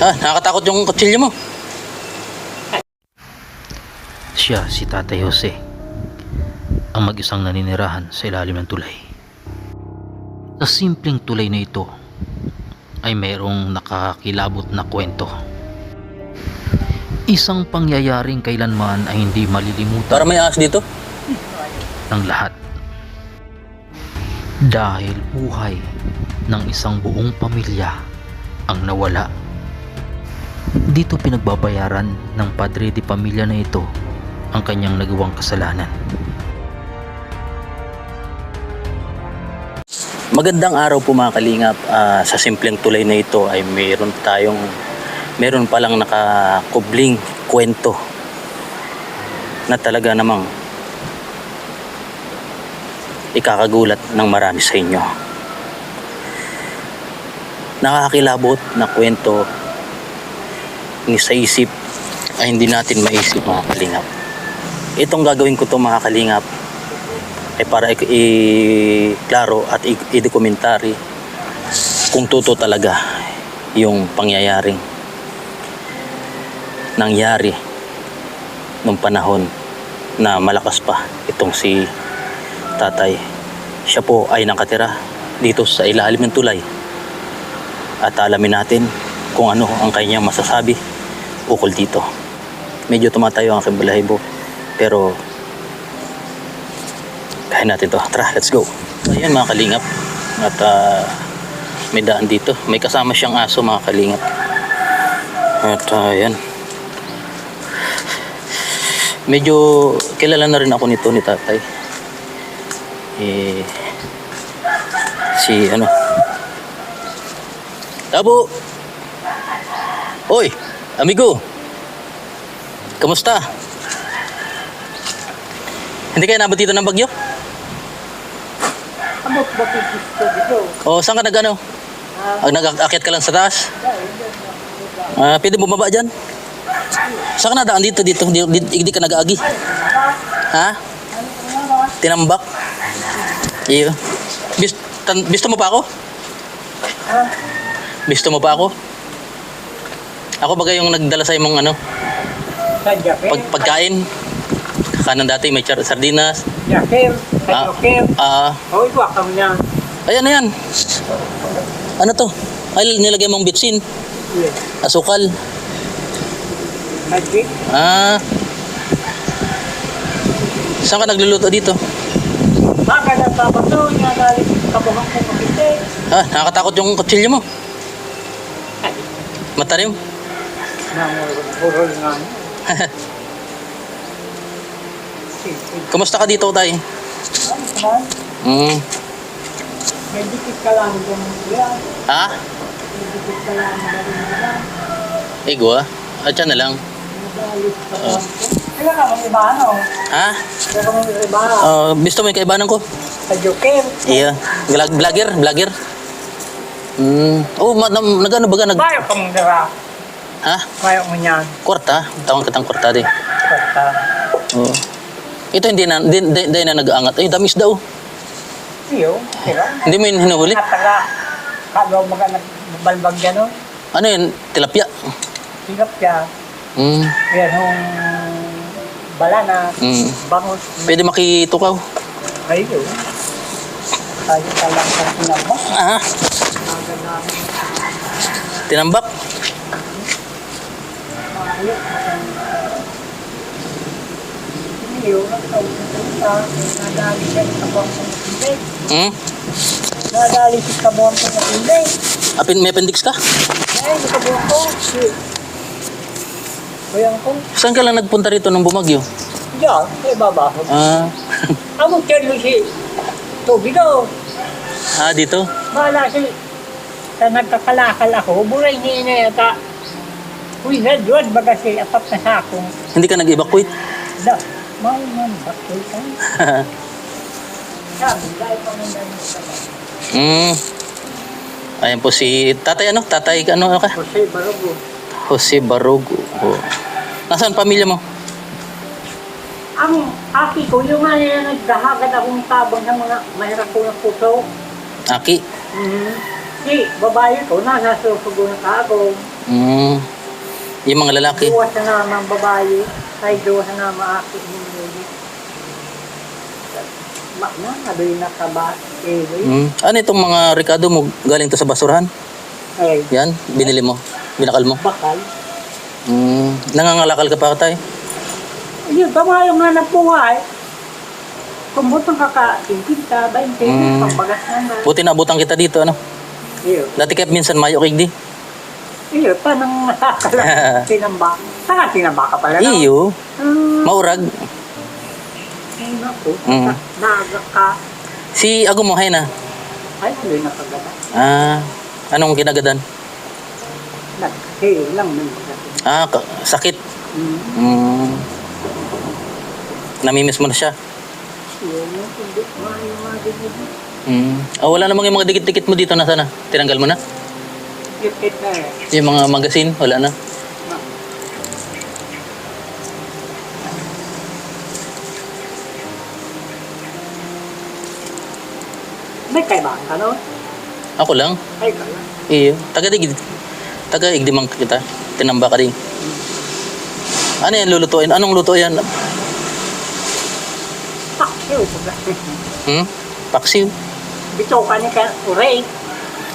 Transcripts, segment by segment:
Nakakatakot yung kutsilyo mo. Siya si Tatay Jose, ang mag-isang naninirahan sa ilalim ng tulay. Sa simpleng tulay na ito ay mayroong nakakilabot na kwento. Isang pangyayaring kailanman ay hindi malilimutan Para may ahas dito. ng lahat. Dahil buhay ng isang buong pamilya ang nawala. Dito pinagbabayaran ng padre de pamilya na ito ang kanyang nagawang kasalanan. Magandang araw po mga kalingap. Sa simpleng tulay na ito ay meron palang nakakubling kwento na talaga namang ikakagulat ng marami sa inyo. Nakakakilabot na kwento ni sa isip ay hindi natin maisip mga kalingap. Itong gagawin ko to mga kalingap ay para i-klaro at i-dokumentary kung totoo talaga yung pangyayaring nangyari nung panahon na malakas pa itong si tatay. Siya po ay nakatira dito sa ilalim ng tulay at alamin natin kung ano ang kanyang masasabi ukol dito. Medyo tumatayo ang aking balahibo pero kaya natin to. Tara, let's go. Ayan mga kalingap. At may daan dito. May kasama siyang aso mga kalingap. At ayan. Medyo kilala na rin ako nito ni tatay. Si ano. Tabo. Hoy, amigo. Kamusta? Hindi kayo nabot dito ng bagyo? Abot ba dito? O, saan ka nag-ano? Nag-aakyat ka lang sa taas? Pwede bumaba dyan? Saan ka nadaan dito? Hindi ka nag-aagi? Ha? Tinambak? Iyo. Bisto mo pa ako? Bisto mo pa ako? Ako bagay yung nagdala sa imong ano? Pagkain? Kanan dati may sardinas. Yaker, yaker. Oh, iwa ka mo niya. Ayan na yan. Ano to? Ay, nilagay mong bitsin. Asukal. Magic. Saan ka nagluluto dito? Baka na tabato niya galing kabuhang ko makite. Nakakatakot yung kutsilyo mo. Matarim. Burol nga. Kumusta ka dito, tay? May dikit ka lang dyan. Ha? May dikit ka lang dyan. Ego At yan na lang. Kaya ka mong iba ano? Ha? Kaya ka mong iba? Gusto mo yung kaibanan ko? Sa Joker. Iya. Vlogger? Nagano baga Bayo ka mong dira. Ha? Bayo mo niyan. Kwarta? Tawang katang kwarta di. Kwarta. Oo. Ito hindi na nag-aangat. Ay, damis daw. Iyo, tira. Hindi mo yun hinuhuli? Kataga. Kagaw mga nagbalbag yan o. Ano yun? Tilapia? Higap siya. Yan yung balana. Bangus. Pwede makitukaw. Ayun. Tayo talang sa sinabak. Agad na. Tinambak? Ayun. Iyo. Nadali siya sa kabang sa matindi. Nadali siya sa kabang sa matindi. May appendix ka? Ay, sa kabang ko. Kuyan ko. Saan ka lang nagpunta rito nung bumagyo? Diyan, sa ibaba. Amo tiyalo si tubig daw. Dito? Bala si sa nagkakalakal ako, buray ni ina yata. Uy, nadwad baga si apat na sakong. Hindi ka nag-evacuate? Da, may man, bakit ka? Sabi, dahil pa man dahil mo Ayan po si tatay ano? Tatay ano ka? Jose Barogo. Jose Barogo. Nasaan pamilya mo? Ang aki ko, yung nga na naghahagad akong tabang ng mga mahirap ko ng puso. Aki? Si babae ko, nasa susugo na ako. Mm. Yung mga lalaki. Duwa sa namang babae, ay duwa sa nama ako hindi. Na, adoy na kaba, Ano itong mga Ricardo mo galing to sa basurahan? ay, Yan, binili mo, binakal mo. bakal. Nangangalakal ka pa tay? Yun, tama yung hanap buhay. Kung butang kaka-50, 20, pambagas na na. Buti naabutan kita dito, ano? Iyo, Dati kahit minsan mayo kay di. iyo, panang nakakala, tinamba. Saka tinamba ka pala. no? Iyo, Ah, maurag. ay, naku, Mm. naga ka. Si Ago mo, hay na. Ay, tuloy na kagaba. Anong kinagadan? Nag-hail lang ng kagaba. Sakit. Mm. Namimiss mo na siya. Yun, hindi, maayo mga ganyan. Wala namang yung mga dikit-dikit mo dito na sana. Tinanggal mo na? Ipit na eh. Yung mga magasin, wala na. May kaibahan ka no? Ako lang. Ay, kaya. Iyo. Taga-igdimang kita. Tinamba ka rin. Ano yan lulutuin? Anong luto yan? Paksiw. Paksiw. Bito ka ni ka, uray.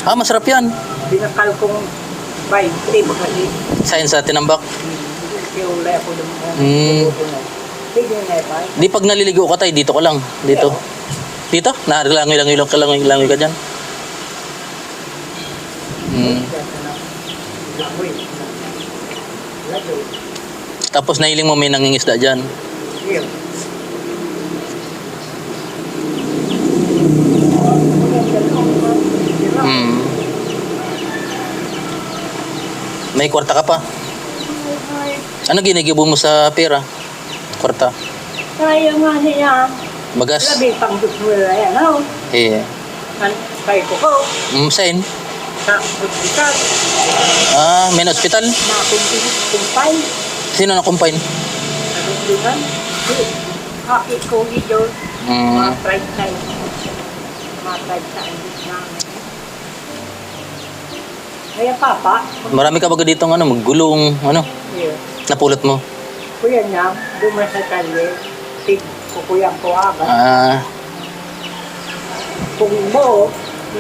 Masarap yan. Binakal kong 20, bakali. Sayon sa tinambak. Kaya ulay ako naman. Sige na ba? Di pag naliligo ka tayo, dito ka lang. Dito. Dito? Langoy ka dyan. Langoy. Langoy. Tapos nahiling mo may nangingisda dyan. Iyo. May kwarta ka pa. Ano ginigibo mo sa pera? Kwarta. Kaya nga niya. Bagas. Labi pang gusto nila yan, no? Eh. Kaya ko. Sain? Sa hospital. May hospital. Kumpay. Sino na kumpain? Nalulungan. Haki ko dito. Mga price time. Mga price time. Kaya papa. Marami ka baga dito maggulong, Yeah. napulot mo. Kuya niya, dumas sa kalye. Kukuyang ko agad. Kung mo,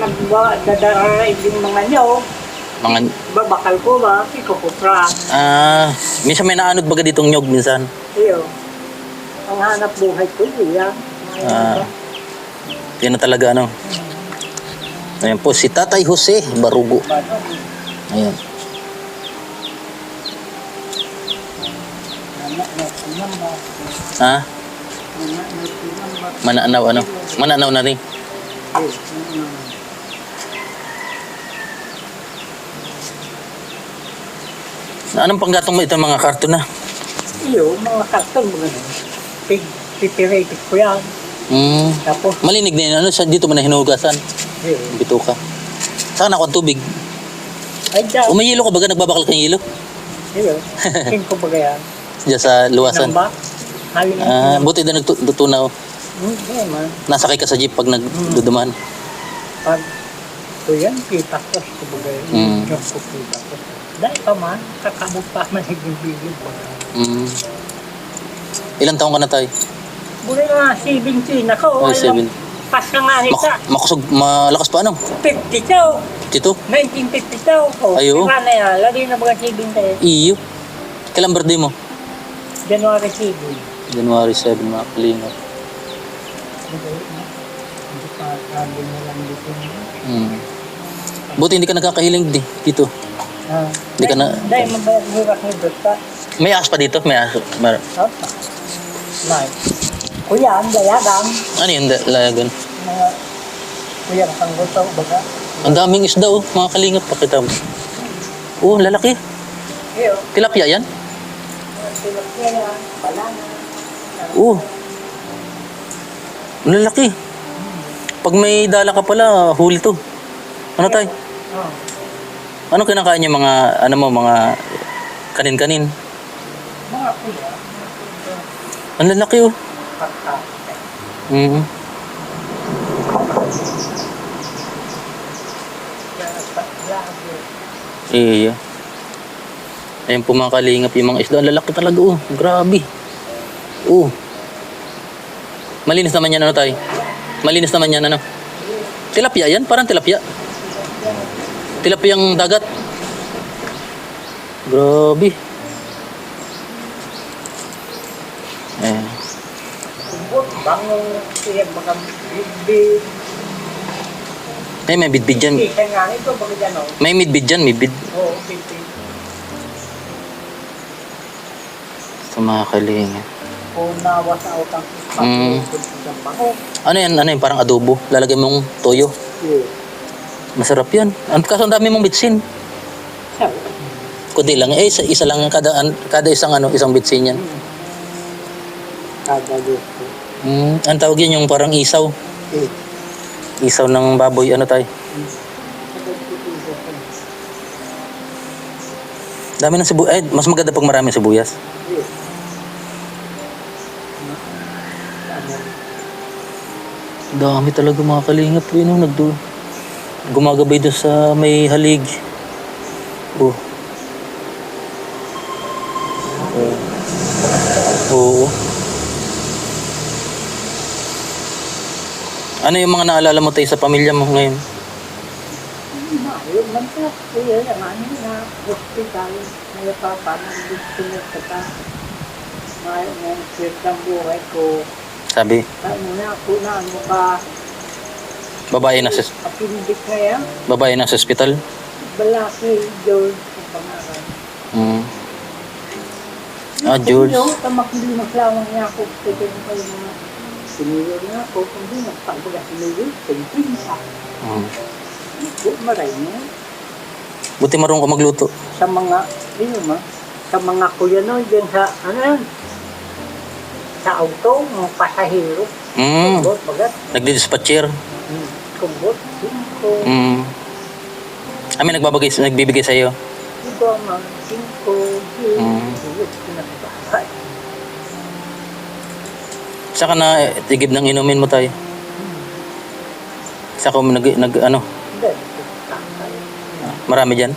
nagdadararay din mga nyo, Mga, babakal ko ba, ikukupra. minsan may naanod baga ditong nyog minsan. Iyo. Ang hanap buhay ko, kuya. Yan na talaga Ayan po si Tatay Jose Barugo. Ayan. Mananaw Mananaw na rin. Anong panggatong mo itong mga karton na? Iyo, mga karton mo ganun. Pipirated ko yan. Tapos, Malinig na yun. Dito mo na hinugasan. iyo. Bito ka. Saan ako ang tubig? Ay, dyan. Umayilo ka baga? Nagbabakal kang hilo? Iyo. King ko ba yan? Diyan sa luwasan. Namba? Halin Buti na nagtutunaw. Hindi man. Nasakay ka sa jeep pag nagduduman. Pag ito yan, kita ko. Kumbaga yun. Yung ko kita ko. Dahil pa man, kakabog pa man nagbibilig ko. Ilang taong ka na tayo? Muli nga, 17 ako. Oh, 7. Pas ka nga nita. Makusog, malakas pa 50 daw. Tito? 1950 daw. Oh, Ay, oo. sira na yan. Lagi na mga 17. Iyo. Kailan birthday mo? January 7. January 7, mga kalingap. Hindi pa sabi mo lang dito. Buti hindi ka nagkakahiling dito. Hindi ka na... Dahil mabayag ni Dosta. May ahas pa dito? May ahas. Opa. May. Kuya, ang dayagang. Ano yun? Layagan? Mga kuya, ang gusto, baga. Ang daming isda mga kalingap. Pakita mo. Lalaki. Iyo. Tilapia yan? Tilapia, banana. Lalaki. Pag may dala ka pala, huli to. Ano tayo? Oh. Ano kinakain yung mga, mga kanin-kanin? Mga kuya. Ang lalaki Pagka. Iya. Ayan po mga kalingap yung mga isda. Ang lalaki talaga oh. Grabe. Oh. Malinis naman yan ano tay? Malinis naman yan ano? Tilapia yan? Parang tilapia. Tilapiyang dagat. Grabe. Eh. Kumbot, bangong, siya mga bibig. Ay, may bidbid dyan. Kaya nga, ito baka dyan o. May midbid dyan, midbid. Oo, bibig. Sa mga kalingap. Kung nawa sa utang Mm. ng bango. Ano yan? Ano yan? Parang adobo. Lalagay mong toyo. Oo. Masarap yan. Kaso ang dami mong bitsin. Sabi. Kundi lang. Eh, isa lang kada isang isang bitsin yan. Kada gusto. Ang tawag yan yung parang isaw. Eh. Isaw ng baboy. Ano tayo? Dami ng sibuyas. Ay, mas maganda pag maraming sibuyas. Dami talaga mga kalingap. Yun, gumagabay doon sa may halig. Oh. Oo. Ano yung mga naalala mo tayo sa pamilya mo ngayon? Ayun man ka. Kuya, yung ano na hospital. May papa na dito ka. May sirtang buhay ko. Sabi, Ano na ako na ano ka. babae na sa Apindik na yan. babae na sa ospital. Balaki, George. Ang pangalan. Mm. George. Yung tamakli maklawang niya ako. Pwede mo kayo mga sinilor niya ako. Kung di nagpagbaga sinilor. Pagpinsa. Maray niya. Buti marunong ka magluto. Sa mga, yun ma. Sa mga kuya no, dyan sa, ano yan? Sa auto, mga pasahero. Kumbot, bagat. Nagdi-dispatcher. Kumbot, singko. Nagbibigay sa iyo. Diba, mga singko. Siyot, pinagbahay. Saka na tigib ng inumin mo tayo. Saka mo Hindi, kakay. marami diyan.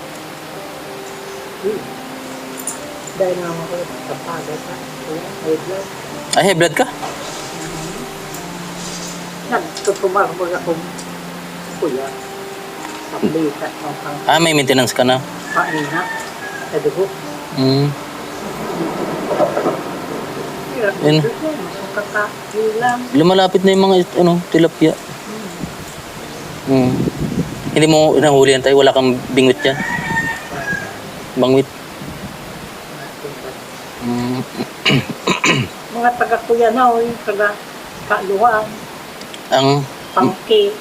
Dahil naman ko sa pagat. May blood. Ay, high blood ka? Nagtutumarbog akong kuya. Sa plita ng pang May maintenance ka na. paina. Sa dugo. Yun. Makakahilang. Lumalapit na yung mga tilapia. Hindi mo nahuli yan tayo, wala kang bingwit diyan. Bangwit. Mga taga-kuya na o yung taga-kaluhan. Ang Pangki.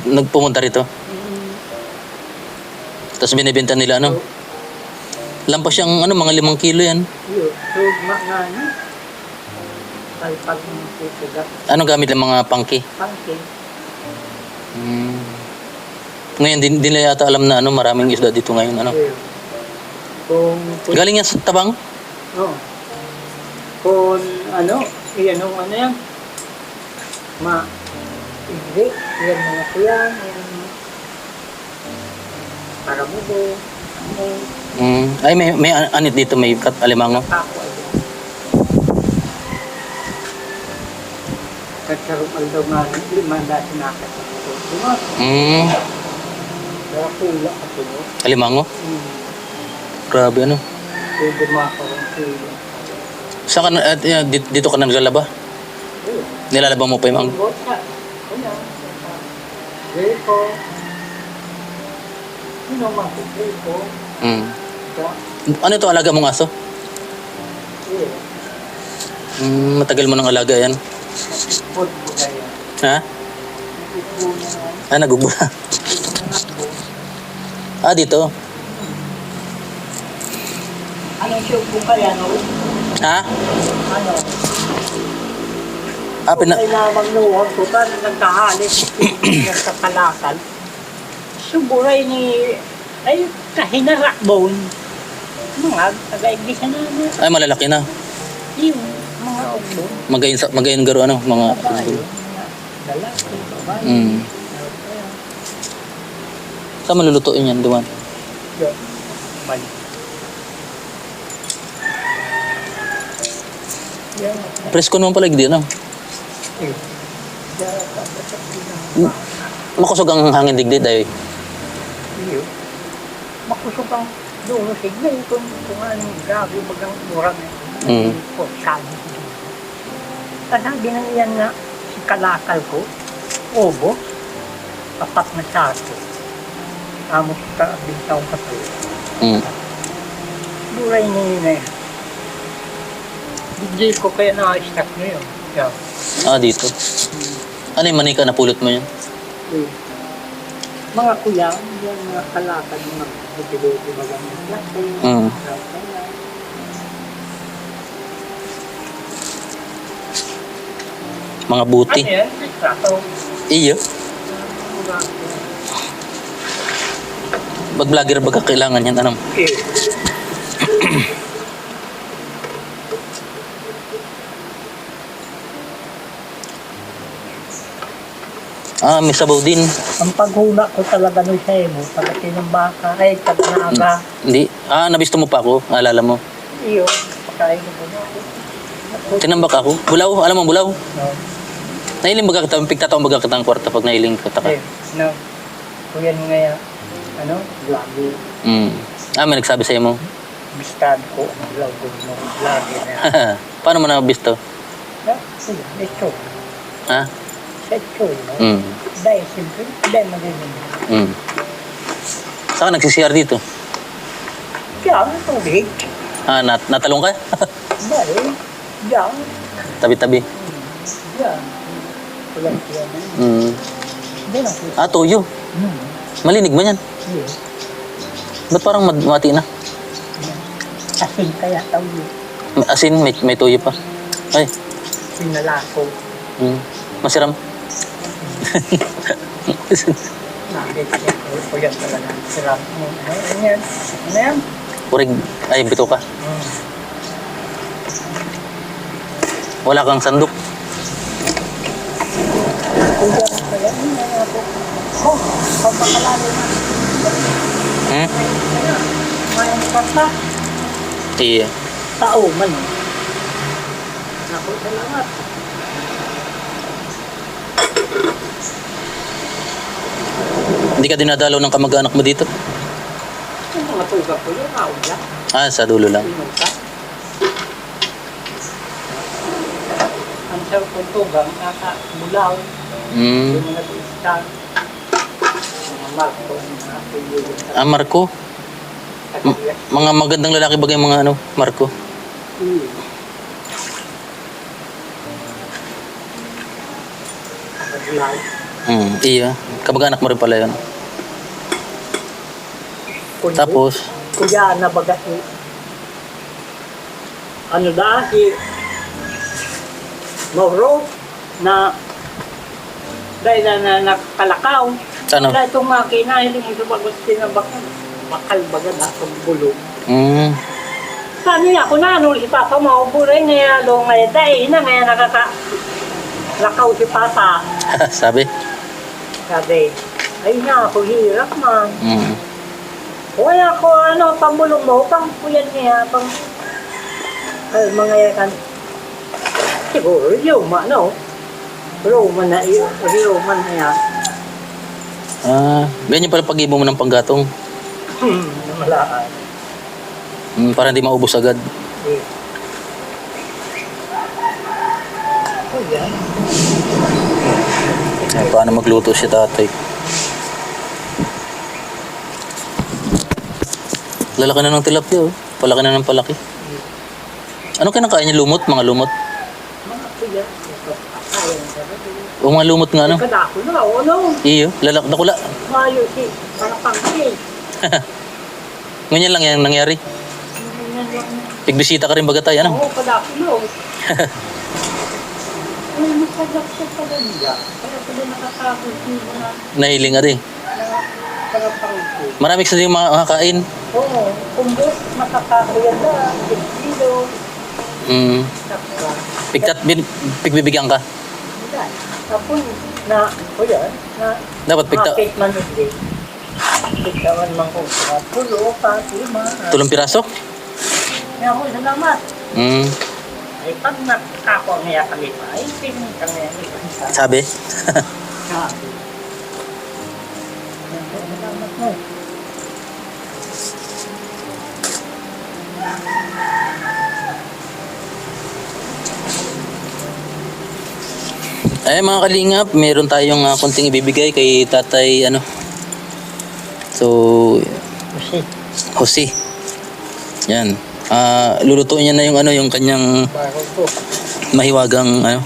nagpumunta rito. Tapos binibenta nila lampas siyang mga 5 kilo yan. Yun. Rugma nga na. Talpag ng titiga. Anong gamit ng mga pangki? Pangki. Ngayon, di nila yata alam na maraming isda dito ngayon. Yun. Kung Galing yan sa Tabang? Oo. Kung yan yan. Hindi, yan mga kuya, yan para mo do, Ay, may anit dito, may alimango. ako ay Kagsarong aldaw nga, 5 dati nakasakot. Diba? Kaya pula ako, no? Alimango? Grabe, Pwede makaroon pula. Saan ka dito ka naglalaba? Nilalaba mo pa yung Grepo. Sino mga grepo? Ano ito, alaga mong aso? Matagal mo nang alaga yan. Food po kaya. Ha? Nagugula. Dito. Anong show po kaya, no? Ha? Ano? Pina... Kung na magnuhon ko ka, nagkahalis sa kalakal. Suburay ni, ay, kahinarakbon. Mga taga-iglesia namin. Ay, malalaki na. Yung mga ogbo. Magayon garo, mga... Babae. Lalaki, babae. Saan malulutuin yan, Duman? Yun. Mali. Yan. Presko naman pala, hindi ano. Eh. Makusog ang hangin digdi dahil. Iyo. Makusog ang doon signal kung anong grabe bagang murang po sabi ko. Sabi na yan na si kalakal ko, obo, papat na sako. Amos ka, bintaw ka pa yun. Duray na yun na yan. Hindi ko kaya na-stack na yun. Yeah. Dito. Ano yung manika na pulot mo yun? Eh, mga kuya, yung mga kalakad, mga buti-buti bagang laki, Mga buti. ano yan? Trato. Iyo. Pag vlogger baga kailangan yan, anong? Eh, May sabaw din. ang paghula ko talaga nung sa emo, pagdating ng baka, ay, taga-naga. Hindi. Nabisto mo pa ako. Alala mo. Iyo, pagkain ko na ako. Tinambak ako. Bulaw. Alam mo, bulaw. No. Nailing baga kita. Pigtataong baga kita ang kwarta pag nailing kita ka. Eh, no. Kuya nyo nga, ano, vlogger. May nagsabi sa'yo mo. Bistad ko, ang vlogger mo, vlogger na. Paano mo nabisto? Kuya, ito. Ha? Ito, no? Dahil, siyempre, dahil magaling. Saan ka nagsisiyar dito? Kaya, ang tubig. Natalong ka? Dahil, diyan, Tabi-tabi. diyan. Kulang siya na. Diyan ako. Tuyo. Malinig mo yan. Yes. Ba't parang mati na? Asin kaya tawag. Asin, may tuyo pa. Ay, Sinalako. masiram. Nakit siya. Kuya talaga. Sarap mo. Ano yan? Ano yan? Purig. Ay, bito ka. Wala kang sandok. Kuya talaga. Ano yan ako? Oh, pagpakalalo na. Mayang kata. Iya. Tao man. Naku, salamat. Hindi ka dinadalaw ng kamag-anak mo dito? Yung mga tuga ko yun, aula. Sa dulo lang. Pinuta. Ang sarap kong tugang, nakabulaw. Yung mga tuistan. Mga marko, mga tuyo. Marco? Mga magandang lalaki bagay mga Marco? Kabulaw. Iya. Kamag-anak mo rin pala yun. Tapos, Kuya na baga ano dahil Mauro na dahil na nakakalakaw. ano? Wala itong makina, hindi mo sumagot sinabakal. Bakal baga na itong bulong. Paano niya ako na, ano si Papa mauburay na lo ngayon dahil na ngayon nakakalakaw si Papa. Sabi? Sabi, ay na ako hirap man. Wala ko pambulong mo, pang puyan niya, pang mga yakan. Siguro, Roman na yan. Ganyan pala pag-ibo mo ng panggatong. Malaan. Para hindi maubos agad. Eh. Oh, yan. Paano magluto si tatay? Lalaki na ng tilapia, oh. Palaki na ng palaki. Ano kinakain niya? Lumot? Mga lumot? Mga kuya, kaya na sabi. O mga lumot nga, ano? Kadako na, ano? Iyo, dakula. Mayo si, para pangkin. Ganyan lang yan nangyari. Pigbisita ka rin bagatay, ano? Oo, kadako na. Ay, masagap sa palanda. Kaya pala nakakapos nila na Nahiling nga rin. para pangkin. Marami kasi yung mga kakain. Oo, kumbos, makakakuya na, 6 kilo. Takpa. Pigbibigyan ka. Yan. Tapos na, kuya, na Dapat market man hindi. Pigtawan man ko. Tulo, pati, 3 piraso? Kaya ako, salamat. Ay, pag nakako niya kami pa, ay, pinunta niya niya. Sabi? Sabi. Salamat mo. Ay mga kalingap, meron tayong konting ibibigay kay tatay ano. So, Kasi, Jose. Yan. Lulutuin niya na yung ano, yung kanyang bago ko. mahiwagang ano.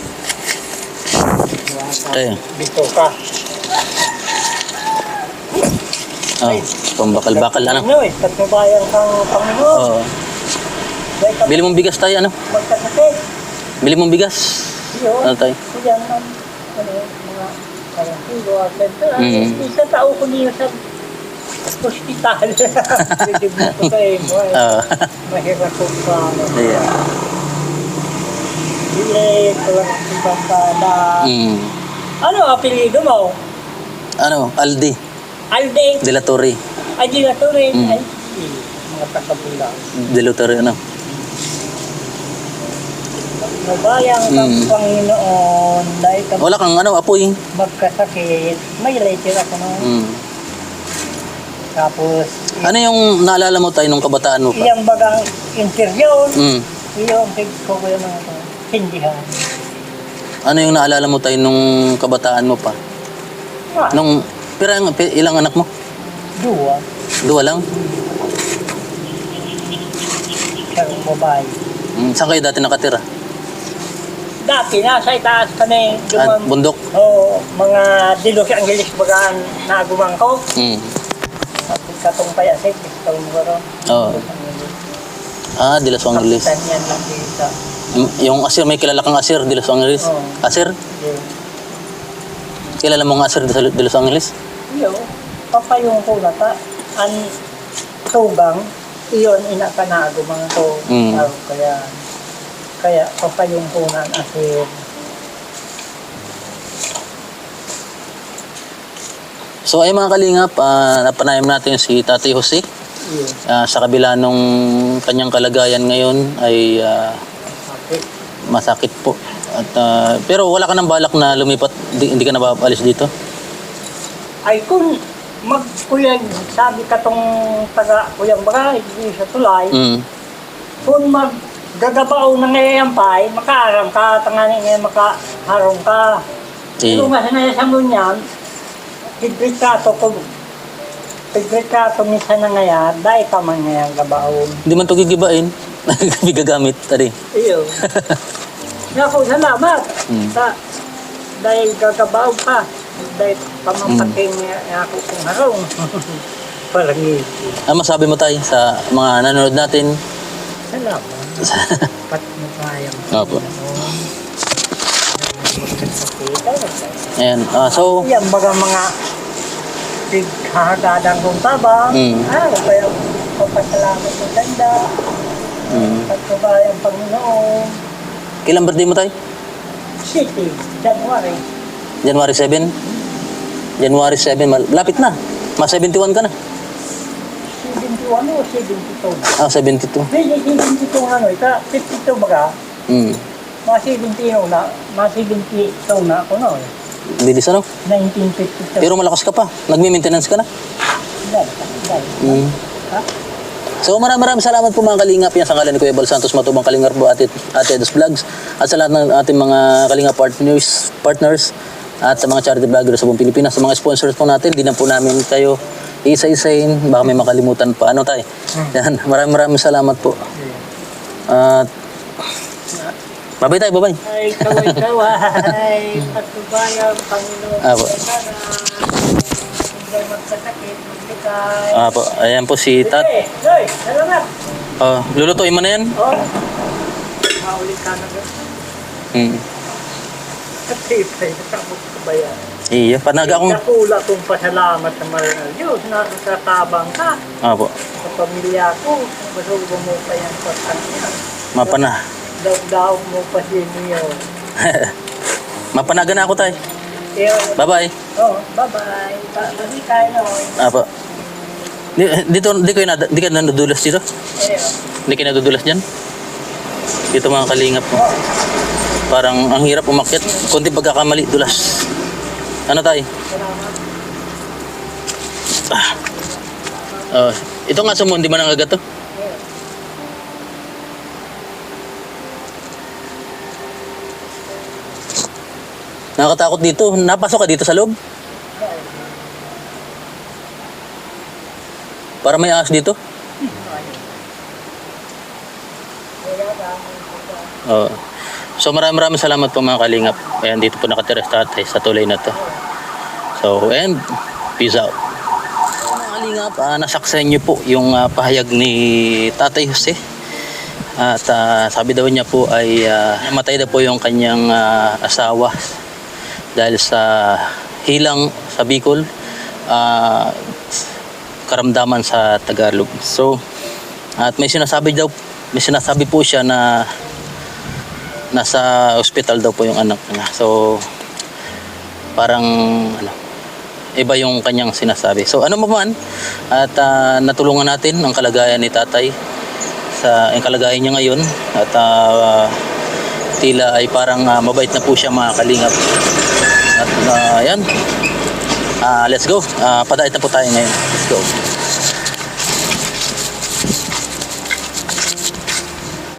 Tayo. Dito ka. Pambakal-bakal ano. Ano eh, patnubayan kang Panginoon. Oo. Dahil ka Bili mong bigas tayo ano. magkasakit. Bili mong bigas. Yun. Ano tayo? Yan ang mga karantigo at isa tao ko niyo sa hospital. Hindi mo ko kayo mo eh. Mahirap ko pa. Ayan. Hindi ko lang ibang kada. Ano apelido mo? Ano? Aldi. Alde. De la Torre. Ay, di na to rin. Ay, mga takabula. De la Torre ano. Mabayang kang Panginoon. Dahil ka Wala kang ano, apoy. magkasakit. May letter ako no. Tapos, Ano yung naalala mo tayo nung kabataan mo pa? iyang bagang interview. Mm. Iyong ko ko yung mga hindihan. Ano yung naalala mo tayo nung kabataan mo pa? Nung ilang anak mo? Dua. Dua lang? Siyang babae. Saan kayo dati nakatira? Dati, nasa itaas kami. Bundok? Oo, mga Dilos Angeles bagaan na agumang ko. Tapos katong kaya sa gusto mo ba ron? Oo. De los Angeles. Kapitan yan lang dito. Yung Asir, may kilala kang Asir, De los Angeles? Oo. Asir? Yeah. Kilala mo ang Asir De los Angeles? Iyo, papayong ko na ta. An tugang, iyon inaka na agumang ko. Kaya papayong ko na asir. So ay mga kalingap, napanayam natin si Tatay Jose. Iyo. Sa kabila nung kanyang kalagayan ngayon ay Okay. masakit po. At pero wala ka nang balak na lumipat, hindi ka na alis dito? Ay kung magkuyag, sabi ka tong taga kuyang bagay, di sa tulay, kung maggagabaw na ngayon pa, makaarang ka, tangani ngayon makaharong ka. Pero nga na sa ngunyan, higretrato ko, higretrato minsan na ngayon, dahil ka man ngayon gabaw. Hindi man ito gigibain. Gagamit, tari. Iyo. Naku, salamat. Dahil gagabaw ka. Dahil pamampating niya ako kung harong. Parang Ano masabi mo tayo sa mga nanonood natin? salamat. Pat mo kayang. Opo. Ayan. So, Yan baga mga tighagadang kong tabang. Kaya papasalamat ng ganda. Pagkabayang Panginoon. kailan birthday mo tayo? City, January. January 7? January 7, lapit na. 71 ka na. 71 o 72? 72. Hindi, 72 ano, ita 52 baga. Mga 70 na, mga 70 na ako na. Bilis ano? 1952. Pero malakas ka pa. Nagme-maintenance ka na. Ha? So maraming salamat po mga kalingap. Yan sa ngalan ni Kuya Bal Santos Matubang Kalingap po Ate Edos Vlogs. At sa lahat ng ating mga kalingap partners at sa mga charity vloggers sa buong Pilipinas, sa mga sponsors po natin, di na po namin kayo isa-isain. Baka may makalimutan pa. Ano tayo? Yan. Maraming salamat po. At bye-bye tayo, bye-bye. Ay, kaway-kaway. Patubayang Panginoon. Apo. Hindi magkasakit, maglikay. Apo, ayan po si Tat. Joy, salamat. Lulutuin mo na yan? Maulit ka na ba? Kasi tapos ka ba yan? Iya, panaga akong... Nakula kong pasalamat sa Marangal Diyos na nakatabang ka Apo, sa pamilya ko. Masubo mo pa yan sa kanya. mapana. Daw mo pa siya niyo. Mapanaga na ako tayo. Bye-bye. Bye-bye. Balik kayo na. Apo. Di ka nadudulas dito? Hindi ka nadudulas dyan? Ito mga kalingap mo. Parang ang hirap umakyat. Kunti pagkakamali, dulas. Ano tayo? Ito nga sa mo, hindi man nangagat to. Nakakatakot dito. Napasok ka dito sa loob? Para may ahas dito? Oo. So maraming salamat po mga kalingap. Ayan, dito po nakatira si tatay sa tulay na to. So, and peace out. Mga kalingap, nasaksayan niyo po yung pahayag ni Tatay Jose. At sabi daw niya po ay namatay na po yung kanyang asawa dahil sa hilang sa Bicol, karamdaman sa Tagalog. So, at may sinasabi po siya na nasa ospital daw po yung anak niya. So, parang iba yung kanyang sinasabi. So, ano man, at natulungan natin ang kalagayan ni tatay sa ang kalagayan niya ngayon at tila ay parang mabait na po siya mga kalingap. At ayan, let's go. Padait na po tayo ngayon. Let's go.